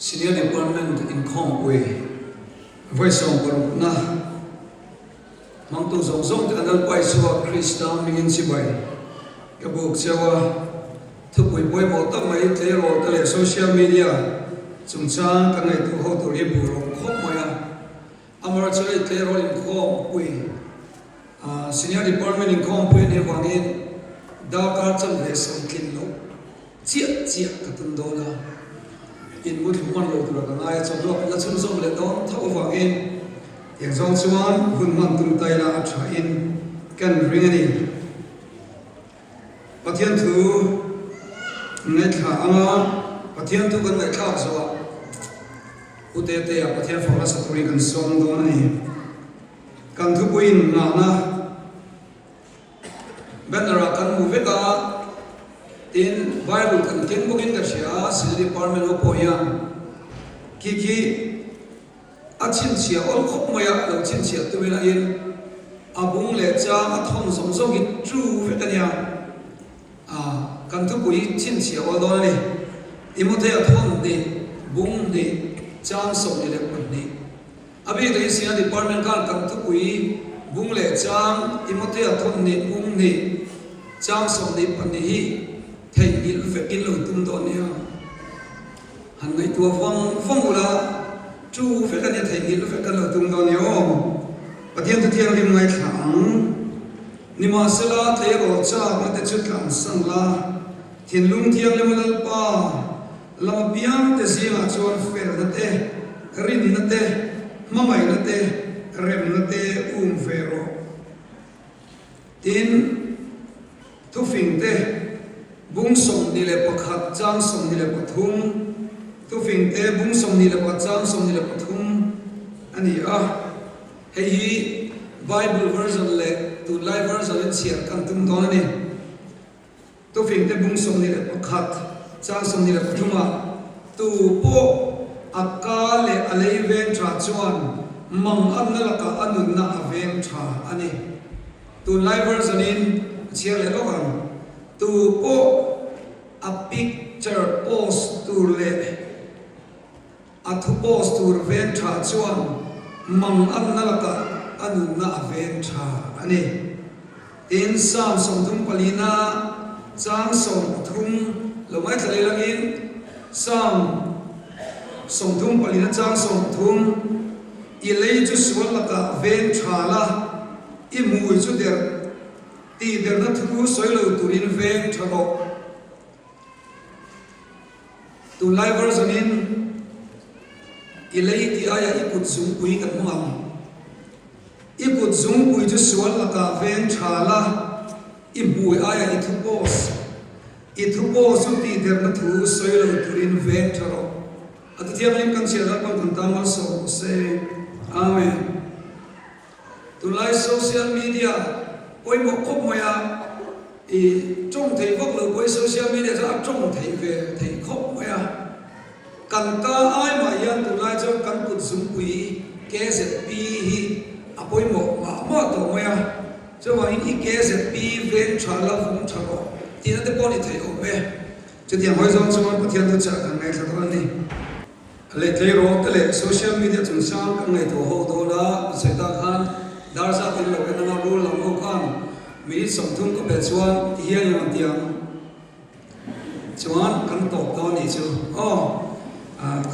Senior Department in Kongwe, Voice of Barukna, Mangtu Zongzong, the Anal Paisua, Krista, Mingin Sibai, Kabuk Sewa, Tupui Boy Bota, my Tero, social media, Sumsan, Kanai to Hoto Ribu, Komaya, Amaracha Tero in Kongwe, Senior Department in Kongwe, Nevangin, Dakartan Vessel Kinlo, Tia Katundola. In would one load of the night of rock, let's also let on top of again. Exalt one, who Mantum Taila try in, can bring any. Patian to Netha Ama, Patian to the Kazo, Utete, Patian for us to Rican Song Donny. Can to win Nana Benara can move it. In Bible contain book in the Shia, Senior Department of Poya, Kiki, Achinsia, all Kopmaya, Lochinsia, to win in Abung Lecha, at home, some so it true, Vetania, Kantupui, Chinsia, all only, Imote at home, the boom, the chance of the leopard. Abi the Senior Department can Kantupui, Boom Lecha, Imote at home, the boom, the chance of the Pandi. Thầy in phải in lời tung đồn nha, hàng ngày tua phong phong là chú phải cái này thầy in phải cái lời tung đồn nhau, và thiên tu thiên liêm ngày tháng, nhưng mà sẽ là thầy bảo cha mà để chút làm sang là thiên lung thiên liêm lần pa, làm biang để gì mà cho phải là thế, rin là thế, mà mày là thế, rem là thế, phải rồi, tin tu phình thế. Bung song ni le pakhat chang song ni le pathum tu phing te bung song ni le pa chang song ni le pathum ani hei Bible version le tu live version in share kan tum don ni tu phing te bung song ni le pakhat chang song ni le pathuma tu po akka le alei ven tra chuan mang an na laka anun na aven tha ani tu live version in share le lo to po a picture post to le a to post to ventra chuan mang an nalaka anu na ventra ani in sam som thum palina chang som thum lomai thlai langin sam som thum palina chang som thum ilei chu sual laka ventra la I mui chu der ti der na thu soilo turin veng thabo tu live version in ilei ti aya ikut zum pui kan mam ikut zum pui chu sual la ka veng thala I bui aya I thu pos su ti der na thu soilo turin veng thabo at tiam lim kan sia kan tamal so say amen tu live social media ôi một khúc mày trong thầy quốc lực với social media ra trong thầy về thầy khúc mày cần ta ai mà yên tụ lại cho cần cụt súng quý kế sẽ pi hi ôi một mà tổ mày cho mà in kế sẽ pi về trả la phụng trả bỏ thì nó để bỏ đi thầy ổn về cho tiền hỏi rằng cho mà bắt tiền tôi trả hàng ngày sao thôi đi lệ thầy rồi cái lệ social media chúng sang các ngày tổ hộ tổ là sẽ ta khan dar sa tin lo kan na rule lam ho kan mi som thum ko be chuan hian yon tiang chuan kan to to ni chu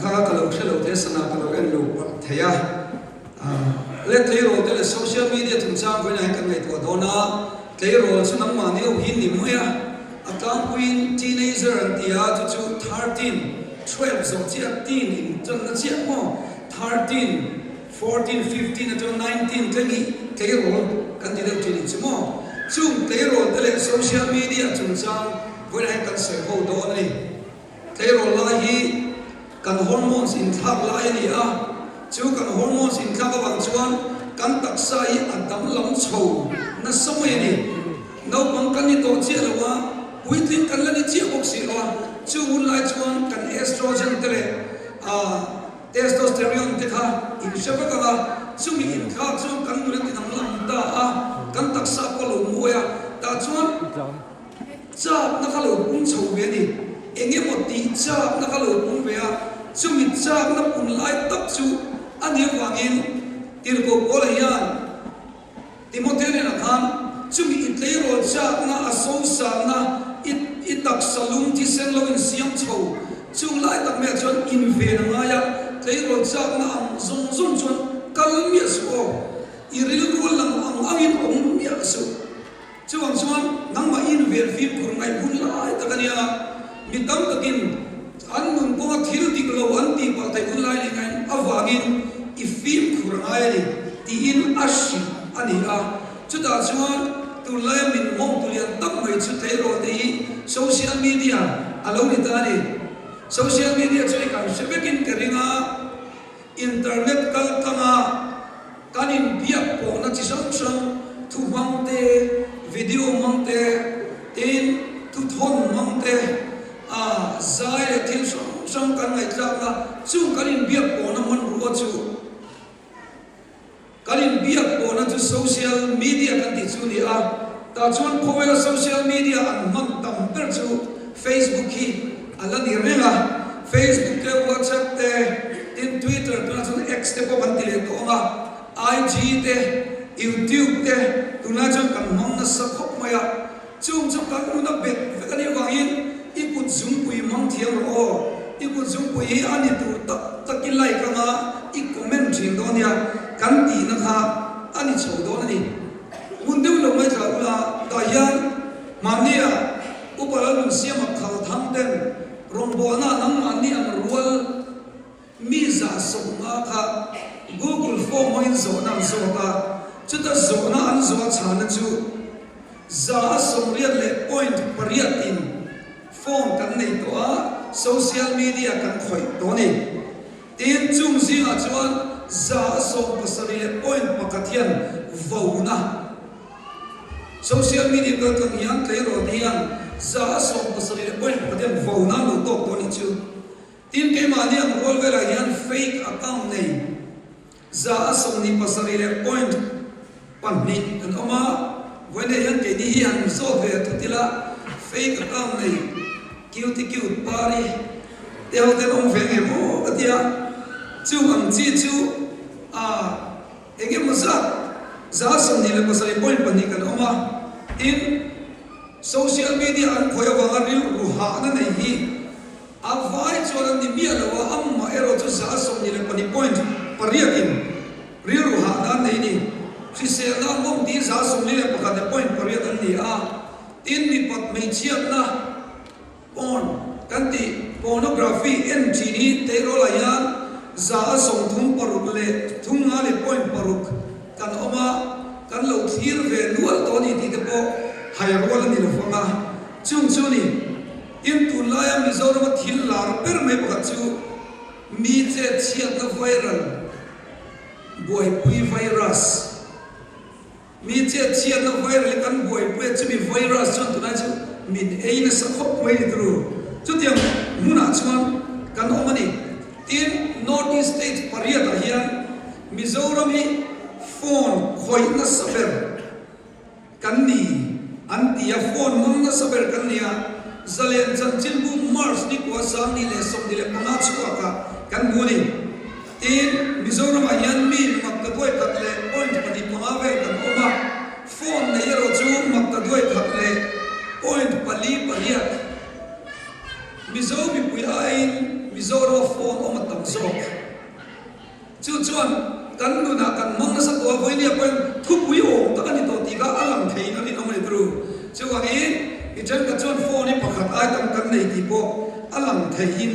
kha ka lo thelo te sana ka lo en lo theya le thei ro te social media thum chang ko na kan ngai to do na thei ro chu nang ma ni o hin ni mo ya atang queen teenager and tia chu 13 12 so chia teen in chon na chia mo 13 14, 15, until 19, take a role, candidate to it more. Soon, take a role, social media, to some, when I can say, hold on, take a role, he can hormones in top line, two can hormones in cover one, can taxai at the lumps hole, not so many. No one can it or tell we think can let it cheer oxyla, two would like one can estrogen tele, testosterone tekha in shapakala sumi in kha chu kan nuren tin lam da kan taksa ko lo moya ta chuan cha na kha lo pung chho ve ni enge mo ti cha na kha lo pung ve a chumi chak na pun lai tak chu ani wangin tir ko kola yan Timothy ne na khan chumi itlei ro chak na aso sa na itak salung ti sen lo in siam chho chung lai tak me chon in ve na nga ya tlei ro chak na ang zong zong chon kal mi so iril ro lang ang angin ong mi so chuang chuan nang ma in ve fi kur ngai bun lai takania mi tam takin an nun ko thil dik lo an ti pa tai bun lai ngai awagin ifim kur ngai ni ti in ashi ani a chuta chuan tu lai min mong tu lian tak mai chu thei ro ti social media alo ni ta ni social media chui kan sebekin keringa internet kal kama kanin biak po na chi sang sang tu mangte video mangte in tu thon mangte zai thil sang kan ngai tla na chu kanin biak po na man ru chu kanin biak po na chu social media kan ti chu ni a ta chuan khowela social media an man tam per chu Facebook hi ala ni renga Facebook te WhatsApp te in Twitter tu na chu X te ko ban ti le to nga IG te YouTube te tu na chu kan mong na sa khop maya chung chu kan nu na bet kan ni wangin ikut zum pui mang thiam ro ikut zum pui ani tu tak lai ka ma I comment thin do nia kan ti na kha ani chho do na ni mun deu lo mai cha ula da yan mania upala nun siam khal tham den rombo na nang ani ang rual mi za so nga kha Google form mo in zo na zo ka chuta zo na an zo cha na chu za som riat le point pariatin phone kan nei to a social media kan khoi to ni tin chung zinga chuan za som pasari le point pakathian vouna social media kan yang tlei ro dian za som pasari le point pakathian vouna lo to to ni chu tin ke ma ni ang rol vela yan fake account nei za som ni pasari le point pan ni kan oma wene yan ke ni yan so ve tutila fake account nei cute pari teo te ong ve nge mo atia chu ang chi chu ege masa za som ni le pasari point pan ni kan oma in social media an khoya wa ril ruha na nei hi avai choran ni mia lawa amma ero chu za som ni le pani point pariakin ril ruha na nei ni si se na mong di za som ni le pakate point pariakan ni a in mi pat mai chiat na porn kanti pornography NGD te rola yan za som thum paruk le thunga le point paruk kan oma kan lo thir ve nual to ni ti te po hai rola ni lo fanga chung chu ni in tu la ya mi zo ro thil lar per me ba chu mi che chiat na viral boy pui virus mi che chiat na viral kan boy pui chu mi virus chon tu na chu min ei na sa khop mai tru chu tiang muna chuan kan omani tin Northeast State pariat hian Mizoram hi phone khoi na saber kan ni antia phone mong na saber kan nia zalen chan chin bu Mars ni kwa sam ni le som ni le panga chua ka kan buni tin Mizoram hian mi makta doi kat le point pani panga ve kan oma phone na yero chu makta doi kat le point pali pariat Mizoram pui ain Mizoram phone oma tam sok chu chuan kan nu na kan mong na sa to voi ni apen thu pui o ta ani to ti ga alam thei na ni nomani tru chu wa ni I jan ka chuan phone ni pakhat ai tam kan nei ti po alam thei in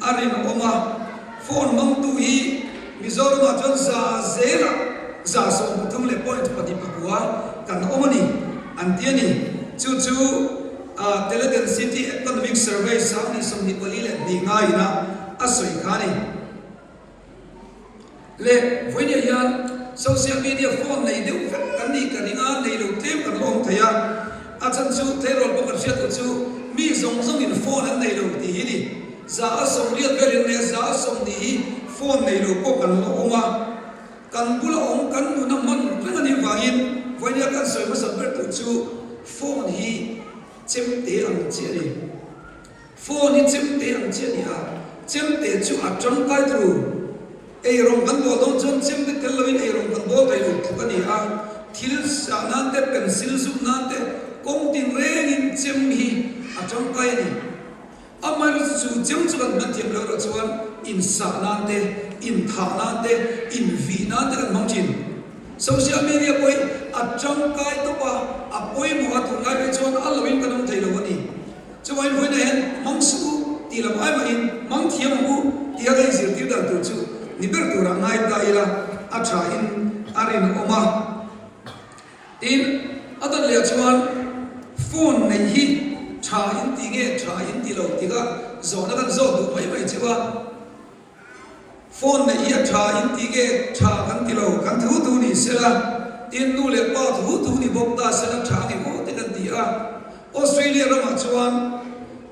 arin oma phone mong tu hi Mizoram ma chuan za zera za so thum le point pati pakwa kan omani antiani chu Teleton City Economic Survey Sami Somni Palile Ningai na Asoi Khani Le Voinia Yan social media phone nei deu kani kaninga nei lo tem kan long thaya achan chu therol bo kan siat chu mi zong zong in phone an nei lo ti hi ni za som riat verin ne za som ni phone nei lo ko kan lo oma kan bula ong kan nu na man kan ni wangin Voinia kan soi ma saber tu chu phone hi chim te ang che ni phone ni chim te ang che ni a chem te chu atang kai tru ei rong kan bo dong chon chem te tel lovin ei rong kan bo kai lu thukani a thil sa nan te pencil zup nan te kong tin reng in chem hi atang kai ni amai lu chu chem chu kan thiam lo ro chuan in sa nan te in tha nan te in vi nan te kan mong chin social media koi atang kai to pa apoi mo atu ngai pe chuan alawin kan thei lo ani chuan voi ne hen mong su ti lam ai ma in mong thiam mu ti a dai zir ti da tu chu ni ber tu ra ngai ta ila a tha in arin oma tin adan le chuan phone nei hi tha in ti nge tha in ti lo ti ga zo na kan zo du mai mai chewa phone nei hi tha in ti ge tha kan ti lo kan thu tu ni sela tin nu le pa thu tu ni bok ta sela tha ni mo te kan ti a Australia ra ma chuan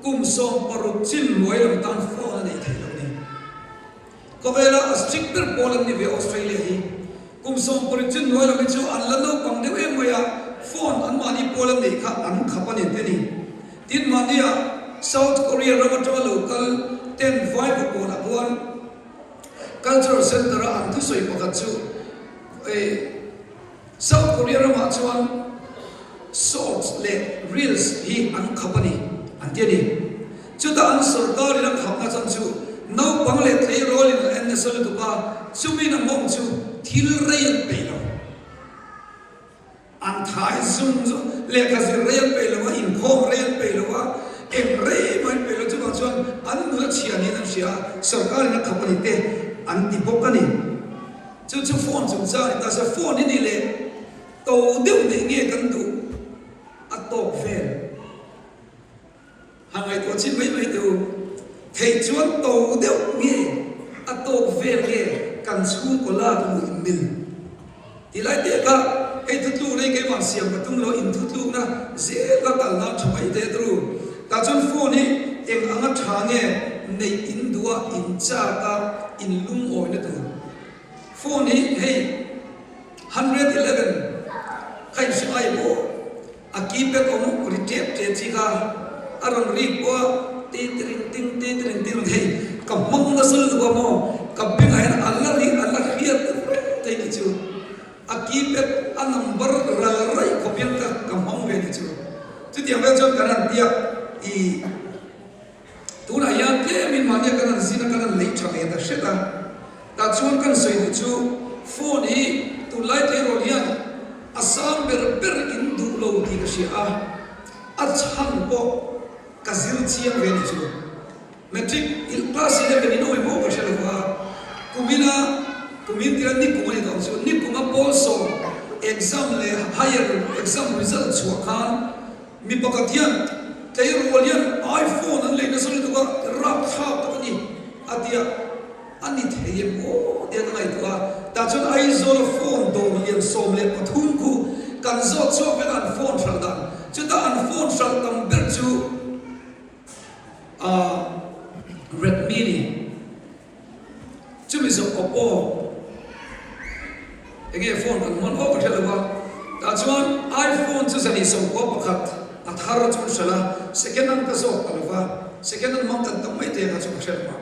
kum som paruk chin moi lam tan phone nei thei lo ni ko vela a stricter polan ni ve Australia hi kum som paruk chin moi lam chu an la lo pang de we moya phone an mani polan nei kha an khapani te ni tin mania South Korea ra ma to local 10 ko na buan cultural center an tu soi pakhat chu South Korea ra ma chuan shorts le reels hi an khapani an te ni chu ta an sarkar ila khapna chan chu no bang le tlei rol in an na sol tu pa chu mi na mong chu thil rei pe lo an thai zum zo le ka zir rei pe lo in khom rei pe lo em rei mai pe lo chu ba chuan an nu chia ni na sia sarkar ila khapani te an ti bokani chu phone chu cha ta sa phone ni le to deu ne nge kan du atok vel hangai to chin mai tu thei chuan to deu nge atok vel nge kan chu ko la tu mil ti lai te ka ei tu tu nei ke ma siam ka tum lo in tu tu na ze la kal na thamai te tru ta chon phone ni eng anga tha nge nei in dua in cha ka in lung oi na tu phone ni hey 111 khai sai bo aki pe ko mu ri tep te chi ga aron ri ko ti ting hey ka mong na sul do mo ka bin ai Allah ri Allah khiat te ki chu aki pe a number ra rai ko bin ka mong ve ni chu tu ti ave chon kanan dia I tu na ya te min ma ne kanan zina kanan lei thame da sheta ta chuan kan soi du chu phone hi tu lai te ro lian asam ber in du lo ti ka sia a chan po kazir chiang ve ni chu metric il class 11 no mo ba shela wa kumin tiran ni kumani da chu ni kuma polso exam le higher exam result chu khan mi pakatian tay rolian iPhone an le na sol tu ka rap thap ta ni atia ani theye mo de ngai tu ta chon ai zol phone do lian som le pathum ku kan zo cho pe an phone thal dan chu ta an phone thal tam ber chu Redmi ni chu mi zo Oppo ege phone kan mon over thela ba ta chon iPhone chu sani so ko pakhat athara chon sala second an ka zo alwa second an mang kan tam mai te ka chu khel ba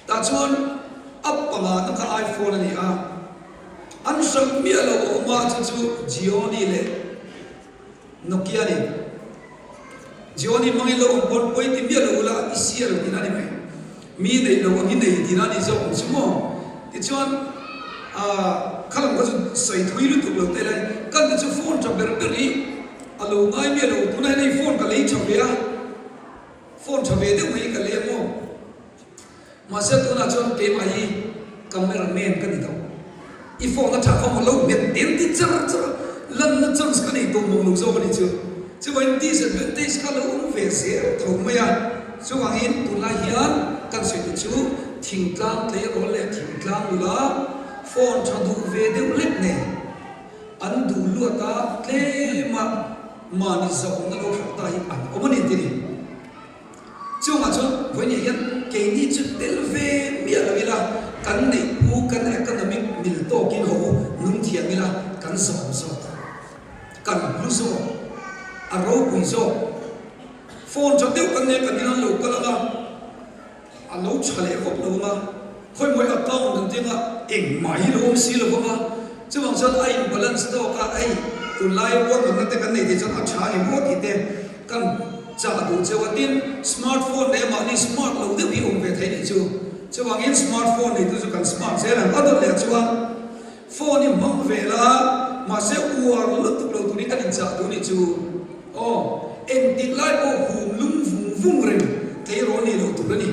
ta chon appala na ka iPhone ni an sang mi alo ma chu Jio ni le Nokia ni Jio ni mai lo bon poi ti mi alo la isier ni na ni mai mi nei lo mi nei ti na ni zo mo ti chon khalam ko sai thui lu tu lo te lai kan chu phone cha ber ri alo ngai mi alo tu nai nei phone ka lei cha be phone cha be de mai ka le mo ma se tu na chon ke mai cameraman ka ni to I phone na tha ko lo met den ti char lan na chang ska ni to mo lo zo ka ni chu when disadvantage ka lo ve se tho ma ya chu wang in tu la hian kan se chu thing tlang te ro le thing tlang la phone cha du ve de lek ne an du lu ta tle ma ni zo na lo ta hi an o mani ti ni chu ma chu when ye hian ke ni chu tel ve mi la vi la kan nei pu kan economic mil to kin ho nung thiam mi la kan so kan lu so aro pui zo phone cho teu kan ne kan ni lo ka la a lo chale account ng tinga mai lo si lo ba chuang chan ai balance to ka ai tu lai wo ng te kan nei ti chan a tha ni mo ti te kan cha du chewatin smartphone ne ma ni smart lo de bi om ve thai ni chu chuang in smartphone ni tu chu kan smart se la adon le chuang phone ni mong ve la ma se uar lu tu lo tu ni kan cha tu ni chu o en ti lai po hum lum vung reng thei ro ni lo tu ni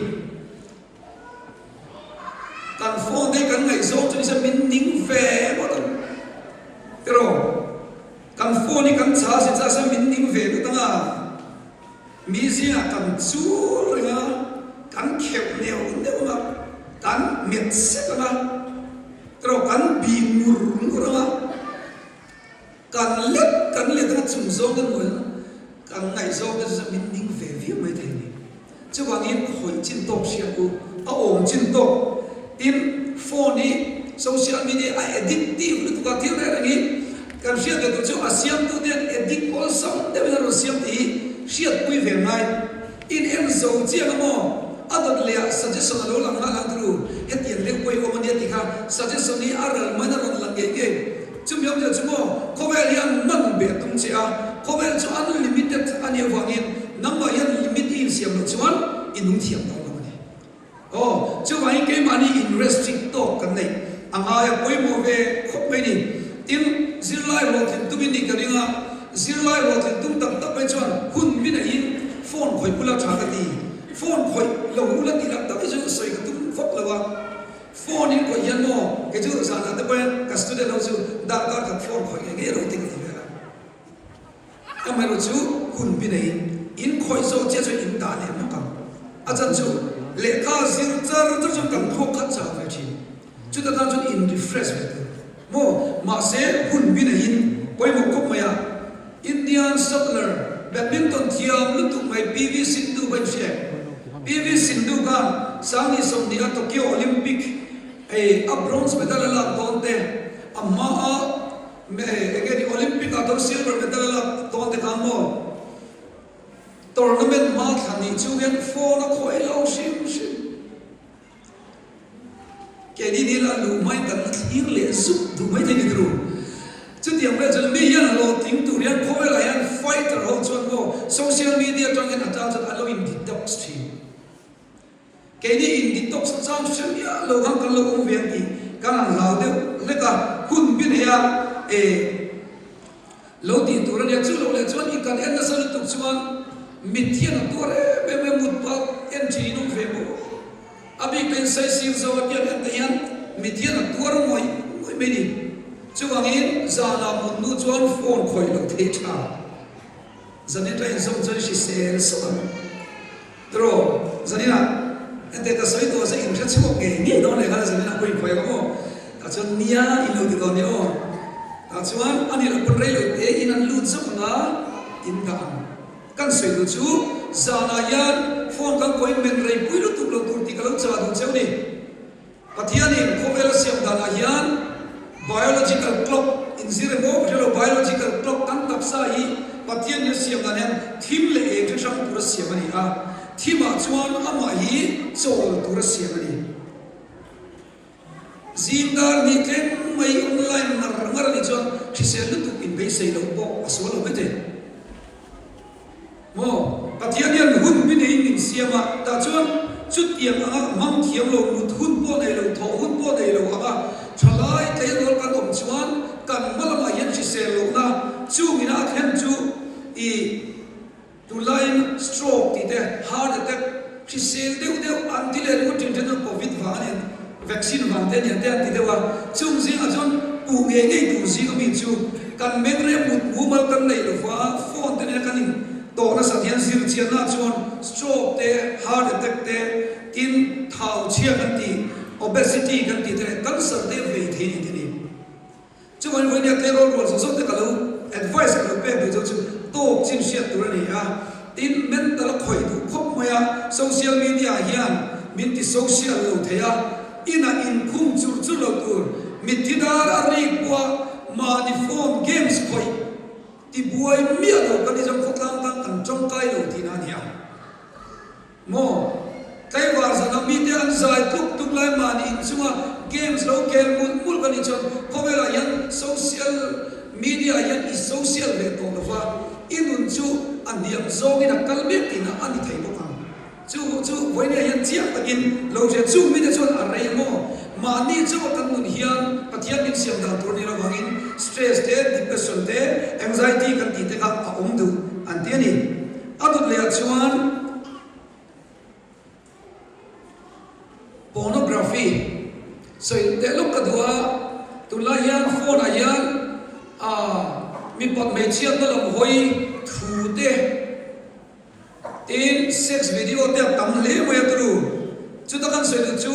kan phone de kan ngai zo chu ni sa min ning ve mo ta pero kan phone ni kan cha se cha sa min ning ve ta nga mi zia kan chu ringa kan khep neo neo ma kan met se ma pero kan bi mur ra kan let ta chung zo kan mo kan ngai zo ta sa min ning ve vi mai thai ni chu wang in khoi chin tok sia ku a om chin tok tin phone ni social media a addictive lu ka thil ra ni kan sia de chu asiam tu den addict all some de ro siam ti sia pui ve mai in em zo chiang mo adot le suggestion lo lang na lang tru hetien le pui o mania ti kha suggestion ni aral mana ron lang ge chum yom ja chumo khovel yan man be tum chia khovel chu unlimited ani wangin namba yan limit in siam lo chuan inung thiam ta lo ni o chu wai ke mani in restrict to kan nei anga ya pui mo ve khop mai ni tin zirlai ro thin tu ni ka ringa zirlai ro thin tum tak tak mai chuan hun mi na in phone khoi pula tha ka ti phone khoi lo ula ti lak tak ju soi ka tum fok lawa phone in ko yan mo ke ju sa na ta pa ka student ho ju da ka ka phone khoi nge ro ti ka ti la ka mai ro chu hun bi nei in khoi zo che chu in da le ma ka a chan chu le ka zir char chu chu kan kho khat cha ve chi chu ta dan chu in refresh ve mo ma se hun bi nei in poi mo kop maya Indian Shuttler badminton thiam lu tu mai PV Sindhu ban she PV Sindhu ka sangi som dia Tokyo Olympic a bronze medal la donte amma again Olympic a silver medal la donte ka mo tournament ma thani chu gen phone a khoi lo sim ke ni la lu mai kan thir le zup du mai ni dru chu tiang le chun mi yan lo ting tu rian khoi la yan fighter ho chun mo social media tong en ata chat alo in detox team ke ni in detox chang sim ya lo gang kan lo ong ve ti kan lao de le ka hun bin ya lo ti tu ran ya chu lo le chun i kan en na sal tu chuan mithian tu re me mut pa en chi no ve mo abi pen sai sil zo ya en ta yan mithian tu ro moi me ni chuang in zana mun nu chuan phone khoi lo the tha zani ta in som chari si sel so tro zani na ente ta soi to sa in kha chu ke ni no le ga zani na koi khoi ga mo ta chon nia in lo ti ko ni o ta chuan ani lo pun rei lo te in an lu chu nga in ga kan soi lu chu zana yan phone kan koi men rei pui lu tu lo tu ti ka lo cha du cheu ni pathian in khovel siam da na yan biological clock in zero mo pero biological clock tan tak sa hi pathian ni siam da nen thim le e thang pura siam ani a thima chuan ama hi chol pura siam ani zindar ni ken mai online mar ni chuan thisel lu tu in be sei lo bo aso lo bete mo pathian yan hun bi nei nin siama ta chuan chút tiang a mang thiam lo mut hun po nei lo tho hun po nei lo anga thalai te rol kan om chuan kan malama yan chi se lo na chu mina khen chu I to line stroke ti te heart attack chi se deu until it would into covid vanen vaccine van te ni te ti dewa chung jing a chon pu nge nge tu ji ko mi chu kan megre mut bu mal kan nei lo fa phone te ne kan to na sa thian zir chian na chon stroke te heart attack te tin thau chia kan ti obesity kan ti te cancer te ve the ni ni chu wan wan ya te ro ro so te ka lo advice ka lo pe be chu to chin sia tu ra ni a tin mental khoi du khop maya social media hian min ti social lo theya ina in khum chur chu lo tur mitidar ari kwa ma ni phone games khoi ti buai mi lo kan jam khotlang tang kan chong kai lo ti na nia mo cái vào giờ nó media ăn dài tuk lại mà đi chung games lâu kêu mul cái này chọn có vẻ là những social media những social về tổ là và inun chu anh điểm zo cái là căn biết thì nó anh thì thấy bốc hàng chu với này những chiếc cái in lâu giờ chu media chọn ở đây mà đi chu căn muốn hiền và thiệt mình xem đào tuổi này là vàng in stress thế depression thế anxiety kan ti te ka du an ti ani adut le chuan pornography so te lok ka dua tu la yan phone a yan mi pat me chiat na lam hoi thu te tin sex video te tam le mo ya tru chu ta kan so chu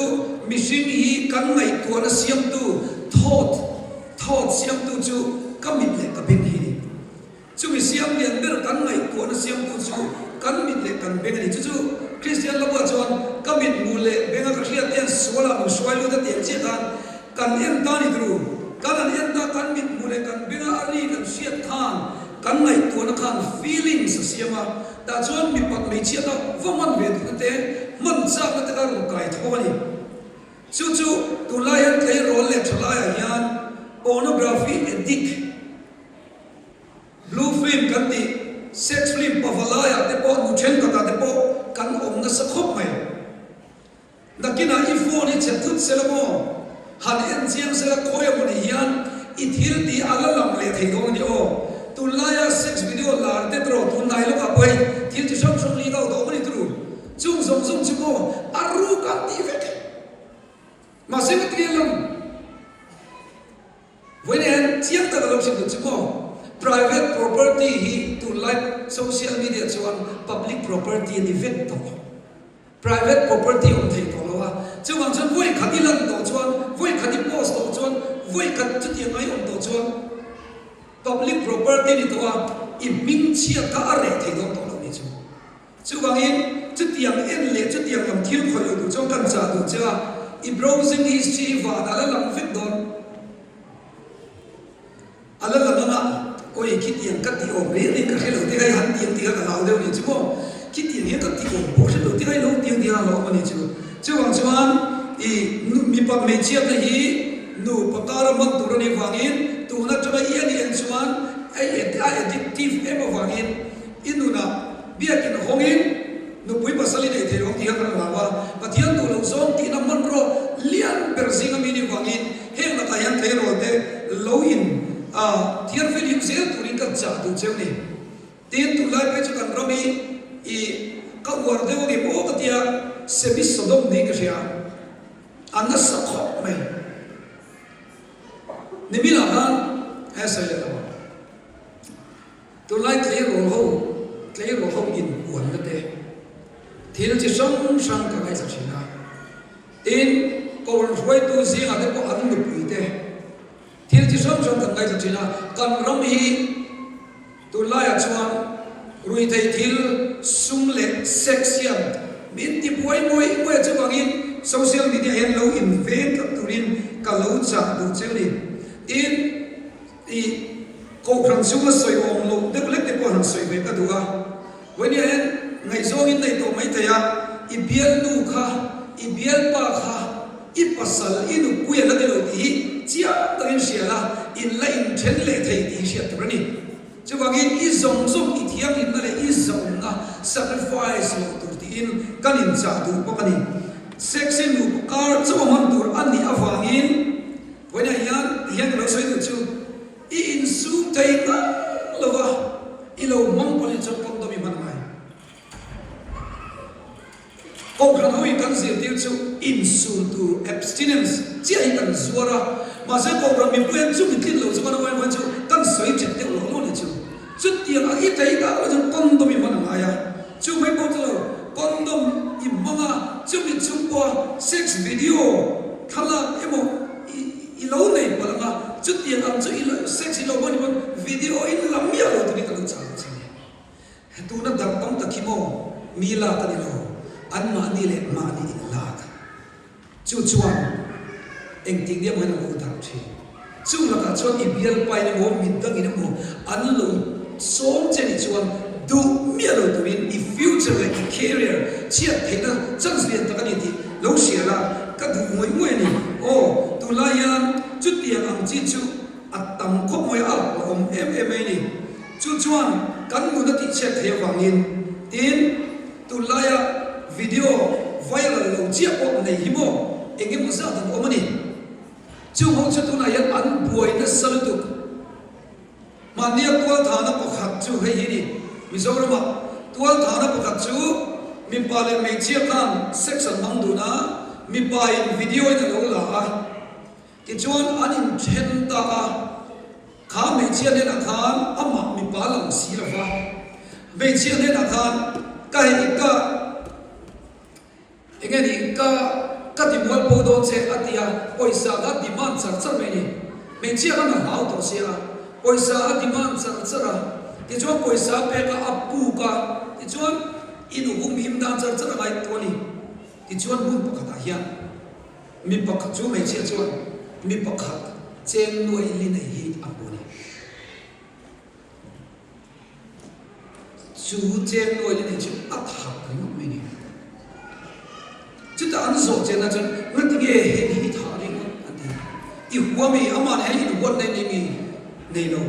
machine hi kan ngai tu na siam tu thought siam tu chu kamit le ka bin hi chu mi siam lian ber kan ngai tu na siam tu chu kan mit le kan ben ni chu Christian la ba chuan kamit mu le benga ka hria ten sola mu swai lu da ten che kan en ta ni tru kan en ta kan mit mu le kan benga ari kan siat khan kan ngai tu na khan feelings siama da chuan mi pat me chia ta vaman ve tu te man cha ka ta ru kai thawani chu tu la yan thei rol le thala ya yan pornography addict blue film kan ti sex film pavalaya te po nuchen ka te po kan om na sa khop mai nakina ifo ni chetut selamo han en chiang sela khoya mo ni yan ithil ti ala lam le thei dong ni o tu laya sex video lar te tro tu nai lo ka pai thil ti som som li ga do mo ni tru chung som som chu mo aru ka ti ve mà sẽ có tiền lắm với nên chiếm ta là chuyện của chúng private property hi to like social media chuan public property ni vet to private property on thei to lo wa chu wang chuan voi khati lan to chuan voi khati post to chuan voi khat chu tiang ai on to chuan public property ni to wa I ming chia ka are thei to to lo ni chu wang in chu tiang en le chu tiang lam thil khoi lo chu kan cha du cha I browsing history và đã làm việc đó, ala làm na, ôi khi tiền cắt tiền ổn đấy thì cái đầu tiên cái hắn tiền thì cái nào đâu nhỉ chứ không, khi tiền hiện cắt tiền ổn, bố sẽ đầu tiên cái lâu tiền thì là lâu mà nhỉ chứ bằng chứ anh, mi bắt mấy chiếc này hi, nu bắt ta làm mất tụi nó vàng in, tụi nó cho cái yên yên chứ anh, ai addictive em vàng in nu na, biết cái nó không in. Nu pui pasali nei the rong tiang kan lawa pathian tu lo zong ti nam man ro lian berzing ami ni wangin heng na kayan the ro te lo in thiar fel yu zel tu ring ka cha tu cheu ni tin tu lai pe chu kan romi I ka war de ni bo ka tia sebi sodom ni ka sia anna sa kho mai ni mi la han ha sa le la tu lai tle ro ho in wan na te thil chi song sang ka ngai sachina tin ko roi tu zi ade ko an lu pui te thil chi song sang ka ngai sachina kan ram hi tu la ya chuan rui thei thil sum le section min ti poi moi chu bangin social media hen lo in ve ka turin ka lo cha du cheli tin I ko khang sum la soi om lo de lek te ko han soi ve ka duwa when you ngày zo in nei to mai thaya I bial nu kha I bial pa kha I pasal inu kuya la delo ti chia ta in siala in la in then le thei ti sia tu ni chu wangin I zong I thiang in na le I zong na sacrifice lo tu ti in kan in cha tu pa kani sex in nu kar chu man tur ani awangin when I yan lo soi tu chu I in su thei na lova I lo mang pali chu pom do mi man mai Ông khăn hoi kan zir til chu insultu abstinence chi ai kan zuara ma se ko ram mi puen chu mi tin lo chu kan wan chu kan soi chet te lo lo ni chu chu tiang a I thei ka lo chu condom mi man aya chu mai ko chu condom I manga chu mi chu po sex video khala emo I lo nei pa ma chu tiang am chu I sex I lo man video in lam ya lo tu ni kan cha cha tu na dang tong takimo mila ta ni lo an ma ni le ma ni la chu chuan eng ting dia man lo ta thi chu la ka chuan I bial pai ni mo min dang ni mo an lo som che ni chuan du mía lo turin i future le i career chia thế na chân liền ta cái gì lâu xia là cái du muối ni ô tu la yan chút tiền ang chi chu at tam ko moi a om em ni chu chuan kan mu na ti che the wangin tin tu la ya video viral lo chia po nei hi mo enge mu sa tan omani chu ho chu tu la yan an buai na sal tu mania tua thana pakhat chu hei hi ni mizorama tua thana pakhat chu mi pale me chia kan section mang du na mi pa in video ina lo la a ti chuan an in chen ta a kha me chia ne na khan ama mi pa lam si la fa me chia ne na khan ka hi ka enge ni ka ti mol po do che atia poisa ga demand char char me ni me chia ka na hau to sia poisa demand char chara ti chuan poisa pe ka apu ka ti chuan inu hum him dan char chara gai to ni ti chuan mun pakhat hian mi pakhat chu me chia chuan mi pakhat chen noi li nei hi apu ni chu chen noi li nei chu athak kai me ni chu ta an so chen na chu ngat ge he hi tha ni ati I huwa mi aman he in what nei ni mi nei lo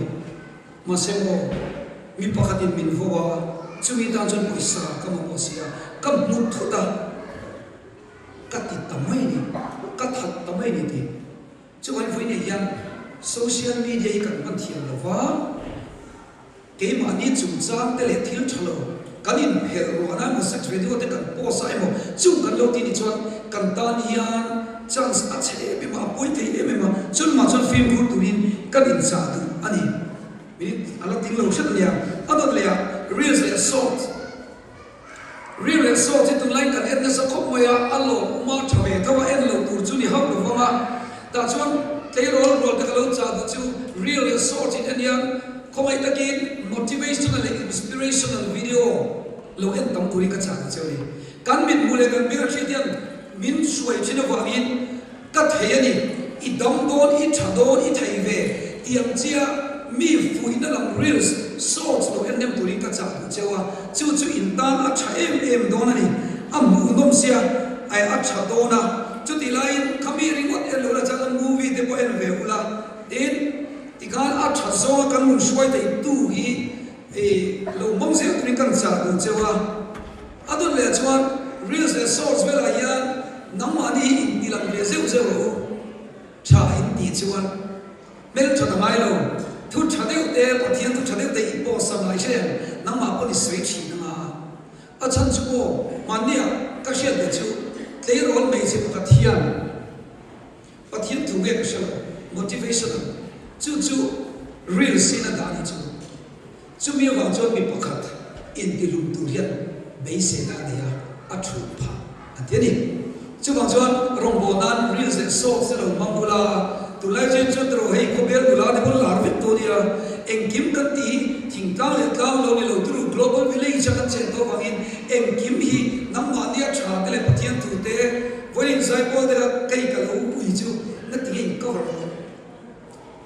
ma se mo mi pakhatin min vowa chu mi dan chon poisa ka mo posia ka mu thuda ka ti tamai ni ka that tamai ni ti chu an voi ni yan social media I kan man thiam lo wa ke ma ni chung chang te le thil thalo kanin her ro na mo sex video te kan post ai mo chu kan lo ti ni chuan kan tan hian chance a che me ma poi te me ma chun ma chun film hu turin kan in sa tu ani mi ala ting lo shat lia adon lia real salt itu lain kan etna sa khop moya allo ma thave ka wa en lo tur chu ni hab lo wa ta chuan te rol ka lo cha du chu real salt in anian komai takin motivational and inspirational video lo en tam kuri ka cha chu ni kan min mule kan mir khitian min suai china wa in ka thayani I dam don I thadon I thaive tiam chia mi fui na lam reels salt lo en nem turin ka cha chewa chu in tan a tha em don ani amu dom sia ai a tha dona chu ti lain khami ringot en lo la cha movie te po en ve ula tin ti kan a tha zo kan mun suai te tu hi lo mong se turin kan cha chewa adon le chuan reels and salt vela yan namani in dilam le zeu cha in ti chuan mel thona mai lo thu thadeu te pathian thu thadeu te I po sam lai she nang ma po ni swei chi na a chan chu ko mania ka shen de chu te rol mai se pathian thu ge ka shen motivation chu real sin da ni chu mi wa cho mi pakhat in ti lum tu rian bei se na dia a thu pha atiani chu bang chuan rong bo nan real se so se lo mangula tu lai chen chu tro hei ko ber gula de bol lar vit to dia eng kim kan ti thing ka le ka lo ni lo tru global village kan chen to bangin eng kim hi nam ma dia tha te le pathian tu te voin sai ko de kai ka lo pui chu na ti eng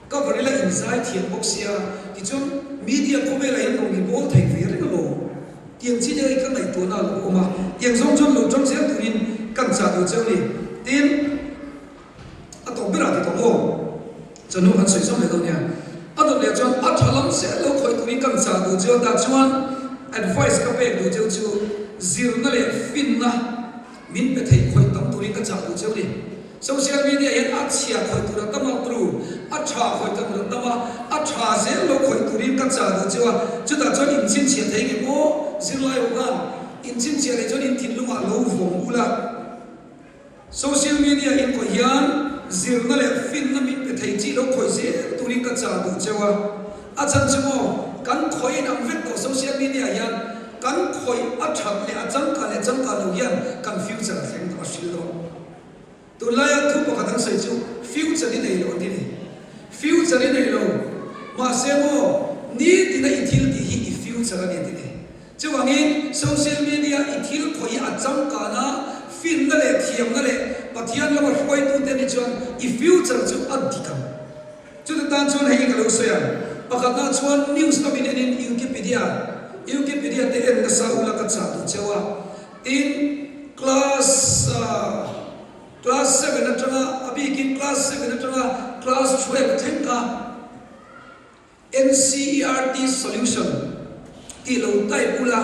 cover la inside thiam boxia ti chun media ko be la yen nong ni bol thai ve re lo tiang chi de kan lai to na lo ma tiang song chon lo chon se tuin kan sa do cheu ni tin a to bera ti to mo chanu han soi som le do nya a do le chon a thalam se lo khoi tuin kan sa do cheu da chuan advice ka pe do cheu chu zir na le fin na min pe thei khoi tam tuin ka cha do cheu ni social media yan a chia khoi tu ra tama tru a tha khoi tam ra tama a tha se lo khoi tuin ka cha do cheu chu da chon in chin chia thei ge mo zir lai o ga in chin chia le chon in tin lu ma lo vom ula social media in ko hian zir na le fin na min pe thei chi lo khoi se turin ka cha du chewa a chan chumo kan khoi nam vet to social media hian kan khoi a thak le a chang ka lo hian kan future theng to shil do tu la ya thu pa kadang sai chu future ni nei lo ti ni future ni nei lo ma se mo ni ti na ithil ti hi future ni ti ni chuangin social media ithil khoi a chang ka na fin na le thiam na le pathian lo hoi tu te ni chuan I future chu adikam chu ta tan chuan hei ka lo soya pakhat na chuan news ka min in Wikipedia Wikipedia te en sa ula ka cha tu chewa in class 7 atanga abi kin class 7 atanga class 12 thenka NCERT solution ti lo tai pula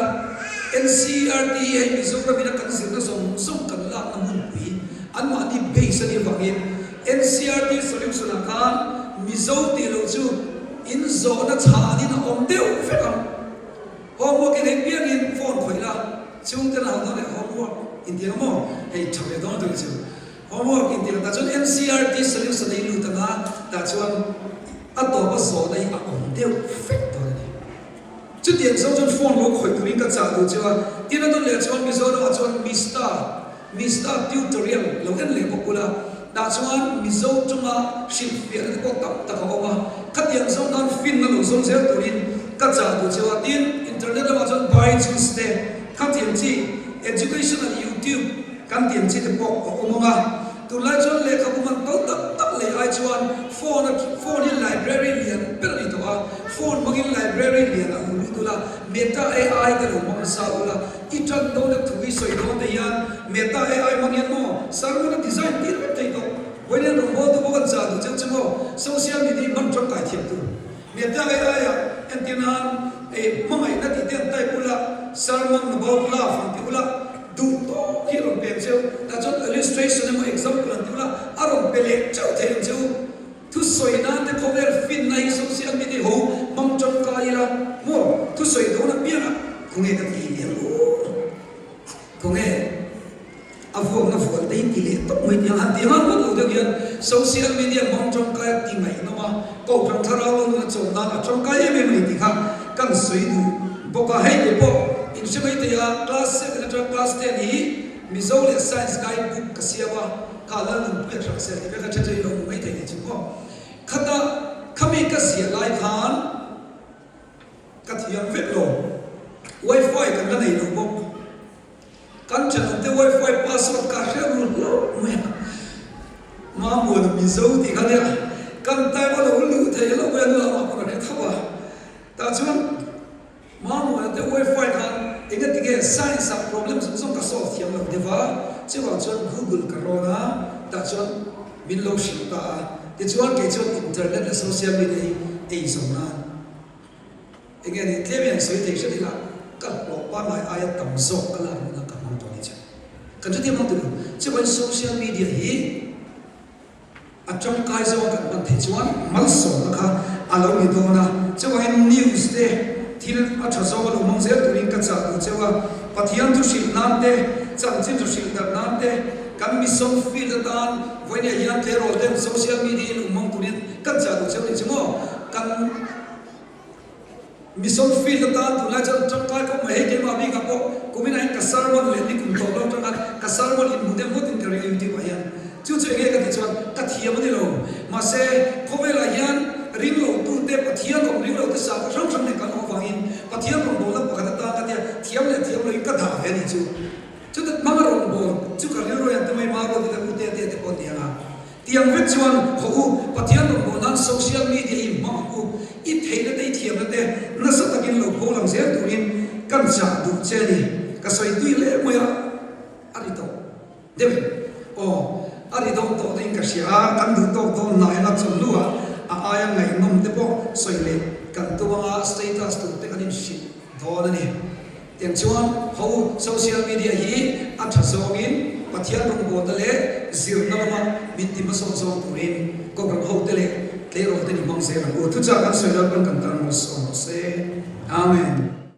NCERT ai mi zo ka bina kan sir na som kan la na mun pi an ma di base ani wangin NCERT solution ka mi zo ti lo chu in zo na cha ni na om deu fe kam homework in biang in phone khoi la chung te na na le homework in dia mo hei thave don tu chu homework in dia ta chon NCERT solution nei lu ta na ta chon a to ba so dai a om deu fe to ni chu tian so chon phone lo khoi tu in ka cha tu chu tin na le chon mi zo na chon Mr. tutorial lo kan le popula da chuan mi zo chunga ship pia ko tak tak awama khatiang zo dan fin na lo zo zer turin ka cha tu chewa tin internet ma chon bai chu ste khatiang chi educational YouTube kan tiang chi te pok omanga tu la chon le ka kuma to tak le ai chuan phone in library lian per ni to a phone magin library lian a ulu tu la meta AI ka lo ma sa ula itan do na thui soi do te yan meta AI mangyan mo sarmo na design ti ro te to when you go to go za tu chen mo social media man chon kai thiam tu meta AI ya entinan e mangai na ti ten tai pula sarmang na bo pula fang ti pula du to ki ro pe cheu ta chon illustration mo example ti pula aron pele chau the cheu tu soi na te cover fin na social media ho mang chon kai la mo tu soi do na pia kung e ka ti ni kung e avo na fol te ti le to mo yang han ti han mo do yan social media mang chon kai ti mai no ma ko chon thara lo na chon na chon kai e me ti kha kan soi du boka hai le po in se mai te ya class 7 na class 10 hi mi zo le science guide book ka siawa ka la lu pe thak se ti ka che lo mai te ni chi ko khata khami ka sia lai khan ka thiam vet lo wifi kan la nei lo bo kan channel te wifi password ka share lo me ma mo na mi zo ti ka le kan tai ba lo lu the lo ba lo ma ko ne thawa ta chuan ma mo na te wifi kan inga ti ge science problems so ka solve thiam lo deva chewa chuan Google corona ta chuan min lo shi ta ti chuan ke chuan internet la social media ei so na again it claim so it takes it la ka lo pa mai ayat tam so kala na ka mo to ni cha kan ti mo tu chewa social media hi achong kai zo kan ban the chuan mal so na kha alo ni do na chewa news te thil a tha zo lo mong zel turin ka cha tu chewa pathian tu shil nan te chang chin tu shil dar nan te kan mi som feel dan when ya yan te ro dem social media lo mong turin ka cha tu chewa ni chmo kan mi som feel dan tu la chang kai ko mai ke ma bi ka po kumina ka sarmon le ni kum to lo tang ka sarmon in mudem mutin ka reality wa yan chu chu ge ka ti chuan ka thiam ni lo ma se khowela yan ring lo tu te pathian rom ring lo te sa ka rong rong ne ka no wangin pathian rom bo la pa ka ta ka te thiam le ka da he ni chu ta ma rom bo chu ka ri ro yan te mai ma ro ti ta ku te te po ti nga tiang vet chuan ho pathian rom bo nan social media i ma ku i theina te thiam na te na sa takin lo ko lang zel turin kan cha du che ni ka soi tui le mo ya ari to de o ari do to ding ka sia kan du to nai na chon lua aya ngai nom te po soi le kan tu wa status tu te kan shi do na ni tiang chuan ho social media hi a tha zongin pathian rong bo ta le zir na ma min ti ma so turin ko kan ho te le ro te ni mong se ko tu cha kan soi la kan tan mo so se amen